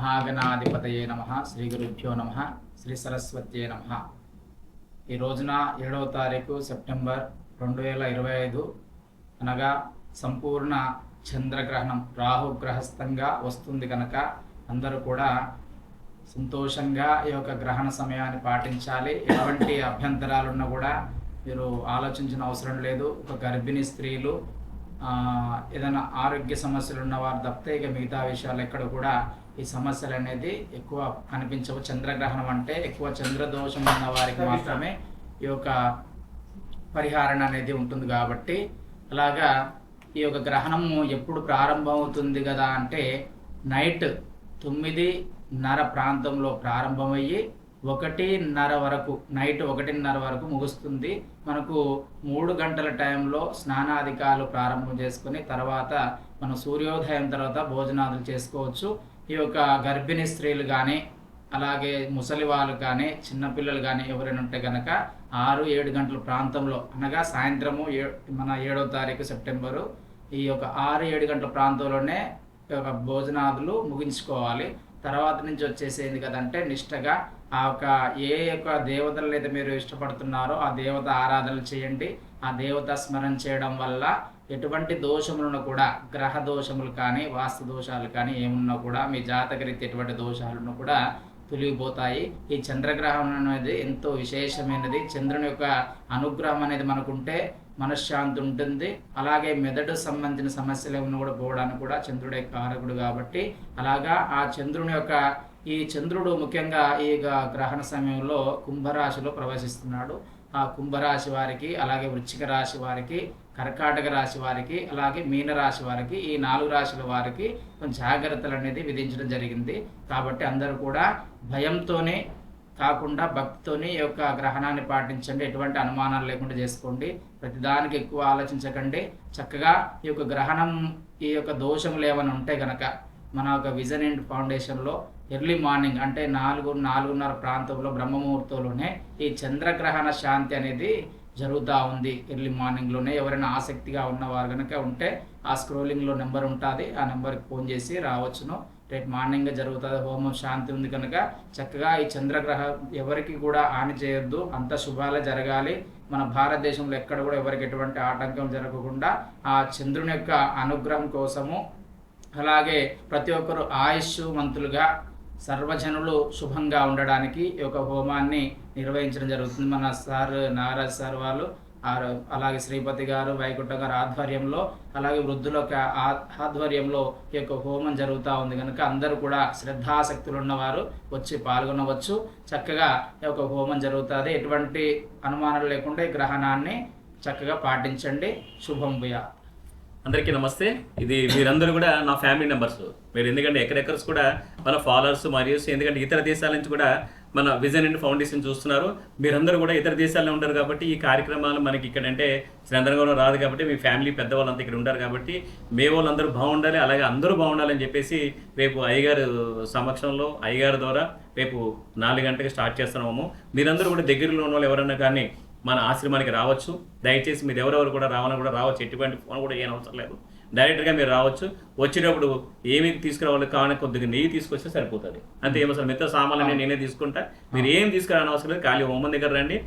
మహాగణాధిపతయే నమః. శ్రీ గురుభ్యో నమః. శ్రీ సరస్వత్యే నమః. ఈ రోజున 7వ తారీఖు సెప్టెంబర్ 2025 అనగా సంపూర్ణ చంద్రగ్రహణం రాహుగ్రహస్థంగా వస్తుంది కనుక అందరూ కూడా సంతోషంగా ఈ యొక్క గ్రహణ సమయాన్ని పాటించాలి. ఎటువంటి అభ్యంతరాలున్నా కూడా మీరు ఆలోచించిన అవసరం లేదు. ఒక గర్భిణీ స్త్రీలు ఏదైనా ఆరోగ్య సమస్యలు ఉన్నవారు తప్పితే ఇక మిగతా విషయాలు ఎక్కడ కూడా ఈ సమస్యలు అనేది ఎక్కువ కనిపించవు. చంద్రగ్రహణం అంటే ఎక్కువ చంద్రదోషం ఉన్న వారికి మాత్రమే ఈ యొక్క పరిహారం అనేది ఉంటుంది. కాబట్టి అలాగా ఈ యొక్క గ్రహణము ఎప్పుడు ప్రారంభమవుతుంది కదా అంటే నైట్ 9:30 ప్రాంతంలో ప్రారంభమయ్యి 1:30 వరకు నైట్ 1:30 వరకు ముగుస్తుంది. మనకు 3 గంటల టైంలో స్నానాధికాలు ప్రారంభం చేసుకుని తర్వాత మనం సూర్యోదయం తర్వాత భోజనాదులు చేసుకోవచ్చు. ఈ యొక్క గర్భిణీ స్త్రీలు కానీ అలాగే ముసలి వాళ్ళు కానీ చిన్నపిల్లలు కానీ ఎవరైనా ఉంటే కనుక 6-7 గంటల ప్రాంతంలో అనగా సాయంత్రము మన 7వ తారీఖు సెప్టెంబరు ఈ యొక్క 6-7 గంటల ప్రాంతంలోనే భోజనాదులు ముగించుకోవాలి. తర్వాత నుంచి వచ్చేసేది కదంటే నిష్టగా ఆ ఏ యొక్క దేవతలు అయితే మీరు ఇష్టపడుతున్నారో ఆ దేవత ఆరాధనలు చేయండి. ఆ దేవత స్మరణ చేయడం వల్ల ఎటువంటి దోషములను కూడా గ్రహ దోషములు కానీ వాస్తు దోషాలు కానీ ఏమున్నా కూడా మీ జాతకరీత్యా ఎటువంటి దోషాలను కూడా తొలగిపోతాయి. ఈ చంద్రగ్రహణం అనేది ఎంతో విశేషమైనది. చంద్రుని యొక్క అనుగ్రహం అనేది మనకుంటే మనశ్శాంతి ఉంటుంది. అలాగే మెదడు సంబంధించిన సమస్యలు ఏమన్నా కూడా పోవడానికి కూడా చంద్రుడే కారకుడు కాబట్టి అలాగా ఆ చంద్రుని యొక్క ఈ చంద్రుడు ముఖ్యంగా ఈ గ్రహణ సమయంలో కుంభరాశిలో ప్రవేశిస్తున్నాడు. ఆ కుంభరాశి వారికి అలాగే వృశ్చిక రాశి వారికి కర్కాటక రాశి వారికి అలాగే మీనరాశి వారికి ఈ 4 రాశుల వారికి జాగ్రత్తలు అనేది విధించడం జరిగింది. కాబట్టి అందరూ కూడా భయంతోనే కాకుండా భక్తితోని ఈ యొక్క గ్రహణాన్ని పాటించండి. ఎటువంటి అనుమానాలు లేకుండా చేసుకోండి. ప్రతిదానికి ఎక్కువ ఆలోచించకండి. చక్కగా ఈ యొక్క గ్రహణం ఈ యొక్క దోషములు ఏమైనా ఉంటే కనుక మన యొక్క విజన్ అండ్ ఫౌండేషన్లో ఎర్లీ మార్నింగ్ అంటే 4-4:30 ప్రాంతంలో బ్రహ్మముహూర్తంలోనే ఈ చంద్రగ్రహణ శాంతి అనేది జరుగుతూ ఉంది. ఎర్లీ మార్నింగ్లోనే ఎవరైనా ఆసక్తిగా ఉన్నవారు కనుక ఉంటే ఆ స్క్రోలింగ్లో నెంబర్ ఉంటుంది. ఆ నెంబర్కి ఫోన్ చేసి రావచ్చును. రేపు మార్నింగ్ జరుగుతుంది. హోమం శాంతి ఉంది కనుక చక్కగా ఈ చంద్రగ్రహం ఎవరికి కూడా హాని చేయొద్దు. అంత శుభాలే జరగాలి. మన భారతదేశంలో ఎక్కడ కూడా ఎవరికి ఎటువంటి ఆటంకం జరగకుండా ఆ చంద్రుని యొక్క అనుగ్రహం కోసము అలాగే ప్రతి ఒక్కరు ఆయుష్మంతులుగా సర్వజనులు శుభంగా ఉండడానికి ఈ యొక్క హోమాన్ని నిర్వహించడం జరుగుతుంది. మన నారాజ్ సార్ వాళ్ళు అలాగే శ్రీపతి గారు వైకుంఠ గారు ఆధ్వర్యంలో అలాగే వృద్ధుల ఆధ్వర్యంలో ఈ యొక్క హోమం జరుగుతూ ఉంది కనుక అందరూ కూడా శ్రద్ధాశక్తులు ఉన్నవారు వచ్చి పాల్గొనవచ్చు. చక్కగా ఈ యొక్క హోమం జరుగుతుంది. ఎటువంటి అనుమానాలు లేకుండా ఈ గ్రహణాన్ని చక్కగా పాటించండి. శుభం భూయా. అందరికీ నమస్తే. ఇది మీరందరూ కూడా నా ఫ్యామిలీ మెంబర్స్. మీరు ఎందుకంటే ఎక్కడెక్కర్స్ కూడా మన ఫాలోవర్స్ మరియు ఎందుకంటే ఇతర దేశాల నుంచి కూడా మన విజన్ అండ్ ఫౌండేషన్ చూస్తున్నారు. మీరందరూ కూడా ఇతర దేశాల్లో ఉంటారు కాబట్టి ఈ కార్యక్రమాలు మనకి ఇక్కడ అంటే శ్రీరంగంలో రాదు కాబట్టి మీ ఫ్యామిలీ పెద్దవాళ్ళంతా ఇక్కడ ఉంటారు కాబట్టి మే వాళ్ళందరూ బాగుండాలి అలాగే అందరూ బాగుండాలని చెప్పేసి రేపు అయ్యగారు సమక్షంలో అయ్యగారి ద్వారా రేపు 4 గంటలకు స్టార్ట్ చేస్తున్నాము. మీరందరూ కూడా దగ్గరలో ఉన్న వాళ్ళు ఎవరన్నా కానీ మన ఆశ్రమానికి రావచ్చు. దయచేసి మీరు ఎవరెవరు కూడా రావాలని కూడా రావచ్చు. ఎటువంటి ఫోన్ కూడా ఏం అవసరం లేదు. డైరెక్ట్గా మీరు రావచ్చు. వచ్చేటప్పుడు ఏమి తీసుకురావాలి కావాలని కొద్దిగా నెయ్యి తీసుకొస్తే సరిపోతుంది. అంతే ఏమసలు మిగతా సామాన్లు నేనే తీసుకుంటా. మీరు ఏం తీసుకురాని అవసరం లేదు. ఖాళీ హోమం దగ్గర రండి.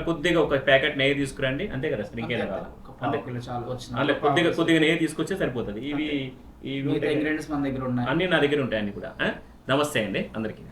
కొద్దిగా ఒక ప్యాకెట్ నెయ్యి తీసుకురండి. అంతే కదా సార్, ఇంకేదా కావాలి. అంటే కొద్దిగా నెయ్యి తీసుకొస్తే సరిపోతుంది. ఇవి ఇంగ్రీడియంట్స్ మన దగ్గర ఉన్నాయి. అన్నీ నా దగ్గర ఉంటాయి అన్ని కూడా. నమస్తే అండి అందరికీ.